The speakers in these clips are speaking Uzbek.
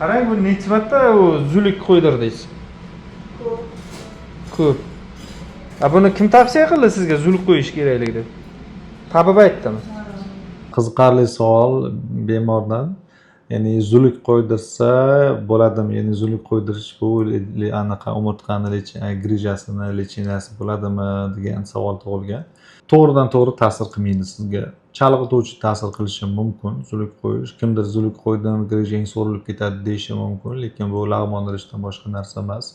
qarang, bu necha marta u zulik qo'ydirdingiz? Ko'p. Buni kim tavsiya qildi sizga zulik qo'yish keraklik deb? Tabib aytdimi? Qiziqarli savol bemordan. Ya'ni zulik qo'ydirsa bo'ladimi? Ya'ni zulik qo'ydirish bu anaqa umurtqani grijasini lechinasi bo'ladimi degan savol tug'ilgan. To'g'ridan to'g'ri ta'sir qilmaydi sizga. Chalg'ituvchi ta'sir qilishi mumkin zulik qo'yish. Kimdir zulik qo'ydim, grijang so'rilib ketadi deyishi mumkin, lekin bu lag'mondirishdan boshqa narsa emas.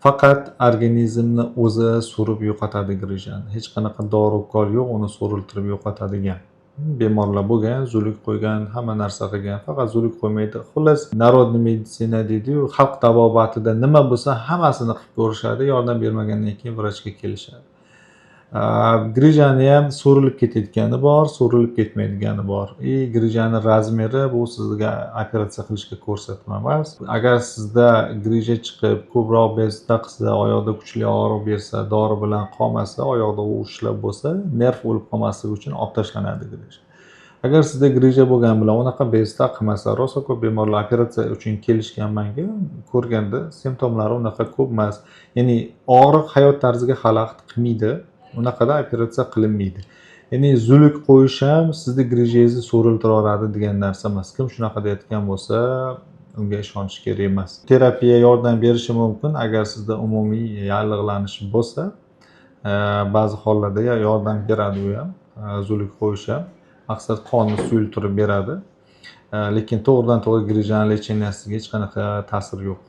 Faqat organizmni o'zi so'rib yo'qotadi grijani. Hech qanaqa dori-ukol yo'q, uni so'riltirib yo'qotadigan. Bemorlar bo'lgan, zulik qo'ygan, hamma narsa qilgan, faqat zulik qo'ymaydi. Xullas, narodniy meditsina deydi-yu, xalq tabobatida nima bo'lsa hammasini qilib ko'rishadi, yordam bermagandan keyin vrachga kelishadi. Grijani ham so'rilib ketayotgani bor, so'rilib ketmaydigani bor. Grijani razmeri bu sizga operatsiya qilishga ko'rsatma emas. Agar sizda grija chiqib, ko'proq bezda qilsa, oyoqda kuchli og'riq bersa, dori bilan qolmasa, oyoqda u ushlab bo'lsa, nerv o'lib qolmasligi uchun olib tashlanadi grija. Agar sizda grija bo'lgan bilan unaqa bezda qilmasa, rosa ko'p bemorlar operatsiya uchun kelishganmanki, ko'rganda simptomlari unaqa ko'p emas. Ya'ni og'riq hayot tarziga xalaqit qilmaydi. Unaqada operatsiya qilinmaydi. Ya'ni zulik qo'yish ham sizni grijangizni so'riltiraveradi degan narsa emas. Kim shunaqa deyotgan bo'lsa, unga ishonish kerak emas. Terapiya yordam berishi mumkin agar sizda umumiy yallig'lanish bo'lsa, ba'zi hollarda yordam beradi u ham, zulik qo'yish ham. Maqsad qonni suyultirib beradi. Lekin to'g'ridan to'g'ri grijani lechinasiga hech qanaqa ta'sir yo'q.